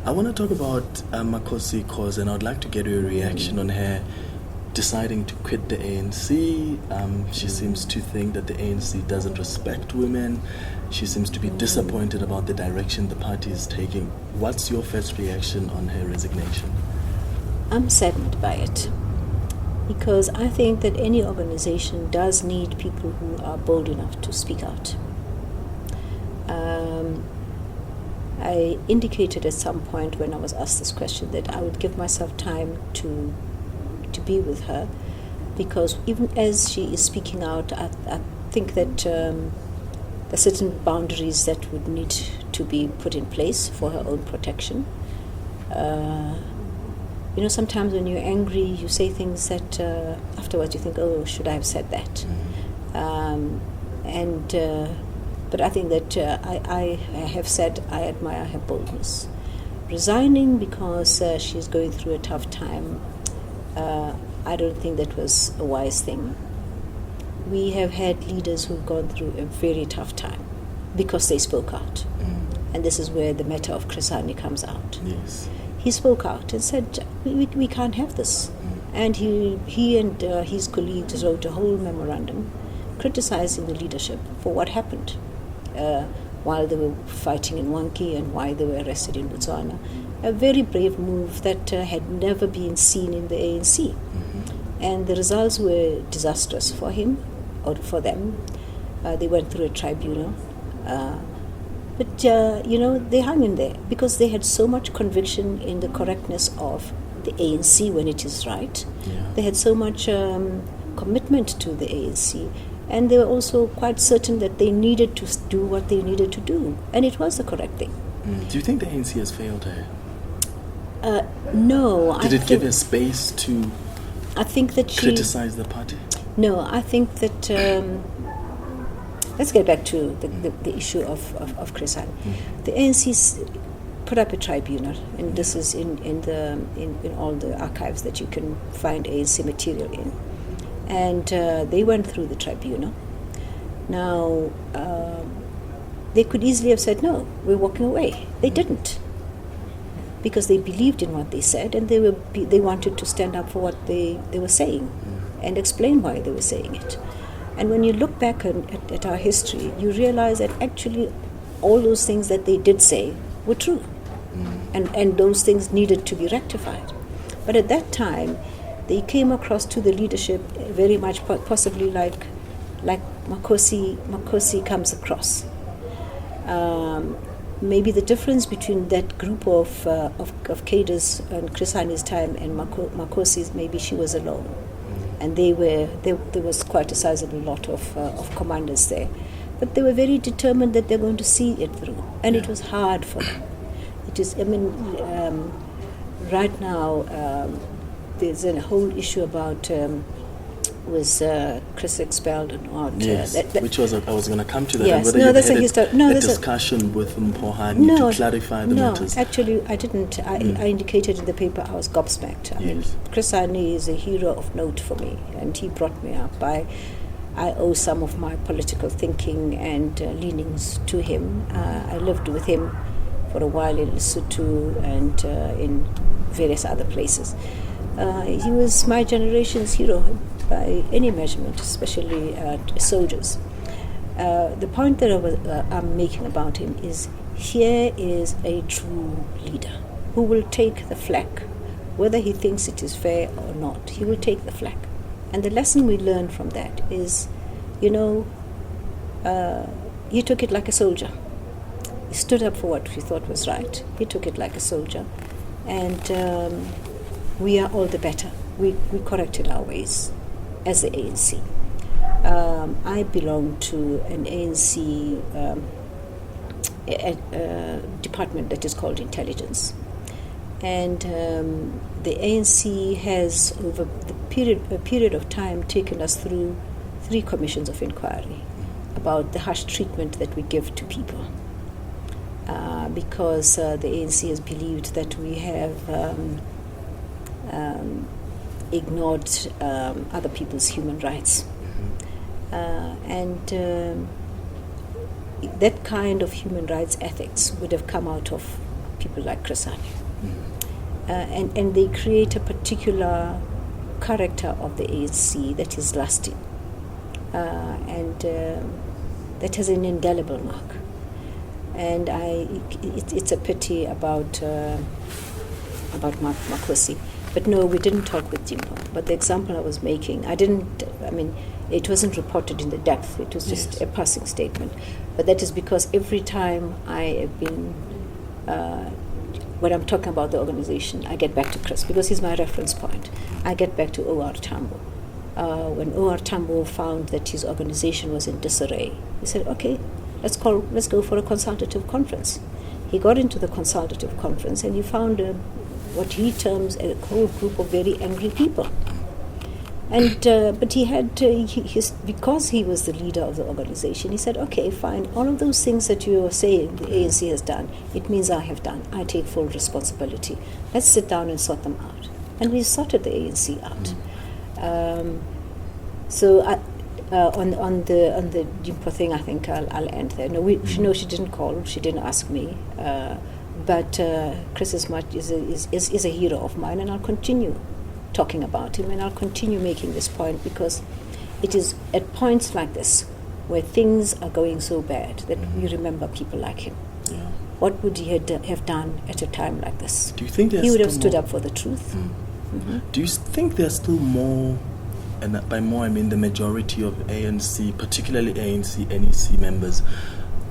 I want to talk about Makhosi Khoza, and I'd like to get your reaction on her deciding to quit the ANC. She seems to think that the ANC doesn't respect women. She seems to be disappointed about the direction the party is taking. What's your first reaction on her resignation? I'm saddened by it, because I think that any organization does need people who are bold enough to speak out. I indicated at some point when I was asked this question that I would give myself time to be with her, because even as she is speaking out, I think that there are certain boundaries that would need to be put in place for her own protection. Sometimes when you're angry, you say things that afterwards you think, oh, should I have said that? But I think that I have said I admire her boldness. Resigning because she's going through a tough time, I don't think that was a wise thing. We have had leaders who've gone through a very tough time because they spoke out. And this is where the matter of Khrizani comes out. Yes. He spoke out and said, we can't have this. And he and his colleagues wrote a whole memorandum criticizing the leadership for what happened while they were fighting in Wanki and why they were arrested in Botswana. A very brave move that had never been seen in the ANC. And the results were disastrous for him, or for them. They went through a tribunal. But they hung in there because they had so much conviction in the correctness of the ANC when it is right. Yeah. They had so much commitment to the ANC. And they were also quite certain that they needed to do what they needed to do. And it was the correct thing. Do you think the ANC has failed her? No. Did it give her space to criticize the party? No, I think that... let's get back to the issue of Khrizani. The ANC's put up a tribunal, and this is in all the archives that you can find ANC material in. And they went through the tribunal. Now, they could easily have said, no, we're walking away. They didn't, because they believed in what they said, and they wanted to stand up for what they were saying and explain why they were saying it. And when you look back at our history, you realize that actually all those things that they did say were true. And those things needed to be rectified. But at that time, they came across to the leadership very much possibly like Makhosi comes across. Maybe the difference between that group of cadres in Khrizani's time and Makhosi's, maybe she was alone. And there was quite a sizable lot of commanders there. But they were very determined that they're going to see it through. And it was hard for them. Right now, there's a whole issue about was Chris expelled or not. Yes, which was I was going to come to that. Yes, whether no, that's a discussion with Mpohani to clarify the matters. No, actually, I didn't. I indicated in the paper I was gobsmacked. I mean, Khrizani is a hero of note for me, and he brought me up. I owe some of my political thinking and leanings to him. I lived with him for a while in Lesotho and in various other places. He was my generation's hero by any measurement, especially soldiers. The point that I'm making about him is here is a true leader who will take the flak, whether he thinks it is fair or not. He will take the flak. And the lesson we learn from that is, he took it like a soldier. He stood up for what he thought was right. He took it like a soldier. And we are all the better. We corrected our ways as the ANC. I belong to an ANC department that is called intelligence. And the ANC has, over a period of time, taken us through 3 commissions of inquiry about the harsh treatment that we give to people. Because the ANC has believed that we have ignored other people's human rights. And that kind of human rights ethics would have come out of people like Chris Hani. And they create a particular character of the ANC that is lasting, and that has an indelible mark. And it's a pity about Makhosi. But no, we didn't talk with Jimbo. But the example I was making, it wasn't reported in the depth. It was just a passing statement. But that is because every time I have been, when I'm talking about the organization, I get back to Chris because he's my reference point. I get back to O.R. Tambo. When O.R. Tambo found that his organization was in disarray, he said, okay, let's go for a consultative conference. He got into the consultative conference and he found what he terms a whole group of very angry people. And but he had because he was the leader of the organization, he said, okay, fine, all of those things that you are saying the ANC has done, it means I have done. I take full responsibility. Let's sit down and sort them out. And we sorted the ANC out. On the Jimpo thing, I think I'll end there. No, she didn't call. She didn't ask me. But Chris is a hero of mine, and I'll continue talking about him, and I'll continue making this point because it is at points like this where things are going so bad that we remember people like him. Yeah. What would he have done at a time like this? Do you think he would have stood up for the truth? Do you think there's still more, and by more I mean the majority of ANC, particularly ANC NEC members,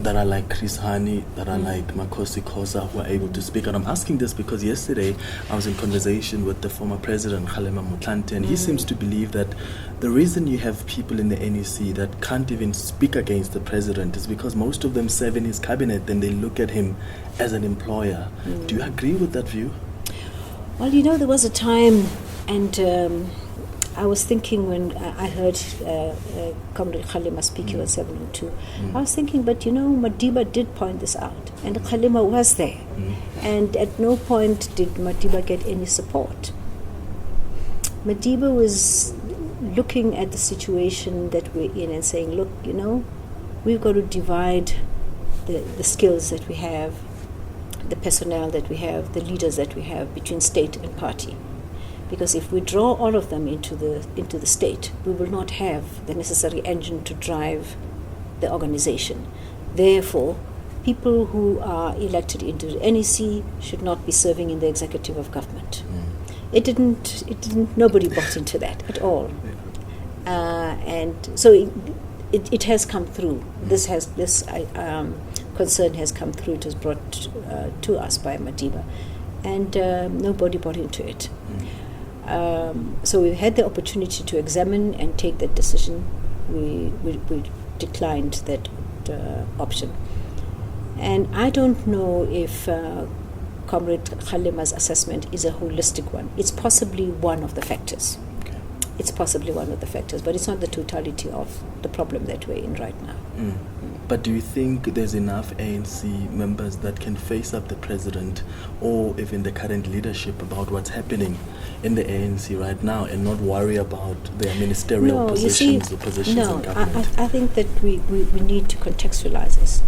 that are like Chris Hani, that are like Makhosi Khoza, who are able to speak? And I'm asking this because yesterday I was in conversation with the former president, Clement, and he seems to believe that the reason you have people in the NEC that can't even speak against the president is because most of them serve in his cabinet and they look at him as an employer. Do you agree with that view? Well, there was a time, and I was thinking when I heard Comrade Khalima speaking on 702, I was thinking, but Madiba did point this out, and Khalima was there, and at no point did Madiba get any support. Madiba was looking at the situation that we're in and saying, look, we've got to divide the skills that we have, the personnel that we have, the leaders that we have between state and party. Because if we draw all of them into the state, we will not have the necessary engine to drive the organization. Therefore, people who are elected into the NEC should not be serving in the executive of government. It didn't. Nobody bought into that at all, and so it has come through. This concern has come through. It was brought to us by Madiba, and nobody bought into it. So we had the opportunity to examine and take that decision. We declined that option. And I don't know if Comrade Khalima's assessment is a holistic one. It's possibly one of the factors. Okay. It's possibly one of the factors, but it's not the totality of the problem that we're in right now. But do you think there's enough ANC members that can face up the president or even the current leadership about what's happening in the ANC right now and not worry about their ministerial positions or positions in government? I think that we need to contextualize this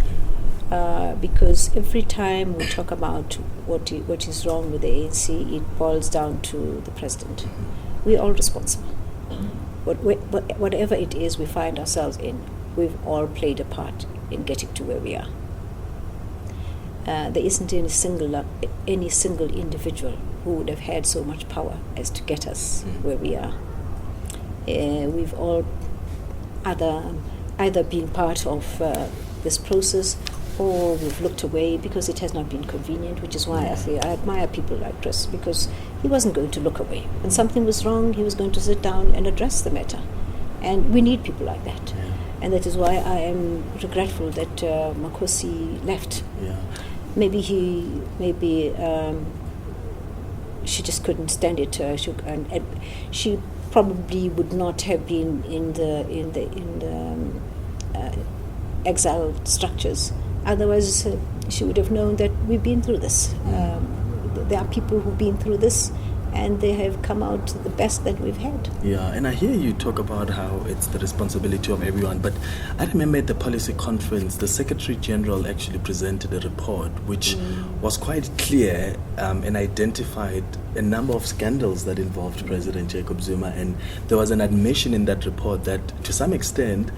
because every time we talk about what is wrong with the ANC, it boils down to the president. We're all responsible. Whatever it is we find ourselves in, we've all played a part in getting to where we are. There isn't any single individual who would have had so much power as to get us where we are. We've all either been part of this process or we've looked away because it has not been convenient, which is why I say I admire people like Chris, because he wasn't going to look away. When something was wrong, he was going to sit down and address the matter. And we need people like that. And that is why I am regretful that Makhosi left. Maybe she just couldn't stand it. She probably would not have been in the exile structures. Otherwise, she would have known that we've been through this. There are people who've been through this, and they have come out the best that we've had. Yeah, and I hear you talk about how it's the responsibility of everyone, but I remember at the policy conference, the Secretary General actually presented a report which was quite clear and identified a number of scandals that involved President Jacob Zuma, and there was an admission in that report that to some extent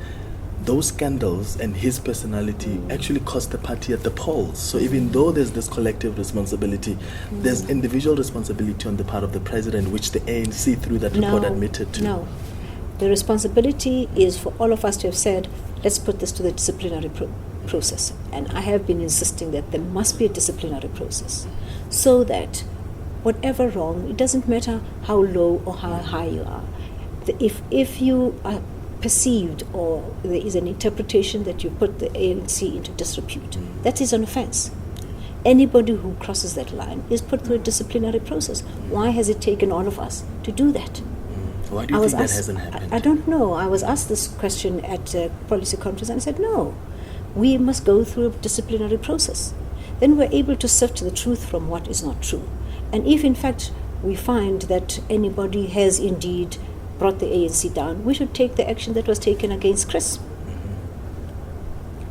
those scandals and his personality actually cost the party at the polls. So even though there's this collective responsibility, there's individual responsibility on the part of the president, which the ANC through that report admitted to. No. The responsibility is for all of us to have said, let's put this to the disciplinary process. And I have been insisting that there must be a disciplinary process so that whatever wrong, it doesn't matter how low or how high you are. If you are perceived or there is an interpretation that you put the ANC into disrepute, that is an offense. Anybody who crosses that line is put through a disciplinary process. Why has it taken all of us to do that? Why do you think that hasn't happened? I don't know. I was asked this question at a policy conference and I said, no, we must go through a disciplinary process. Then we're able to sift the truth from what is not true. And if in fact we find that anybody has indeed brought the ANC down, we should take the action that was taken against Chris.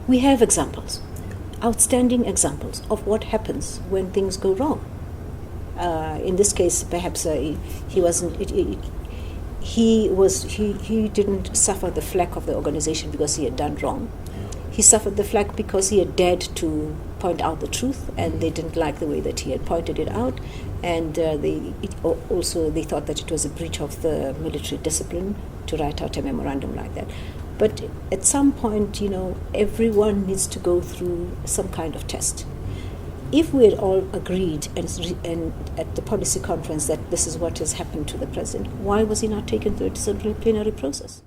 We have examples, outstanding examples of what happens when things go wrong. In this case, perhaps he didn't suffer the flack of the organization because he had done wrong. He suffered the flack because he had dared to point out the truth, and they didn't like the way that he had pointed it out, and they thought that it was a breach of the military discipline to write out a memorandum like that. But at some point, everyone needs to go through some kind of test. If we had all agreed and at the policy conference that this is what has happened to the president, why was he not taken through a disciplinary process?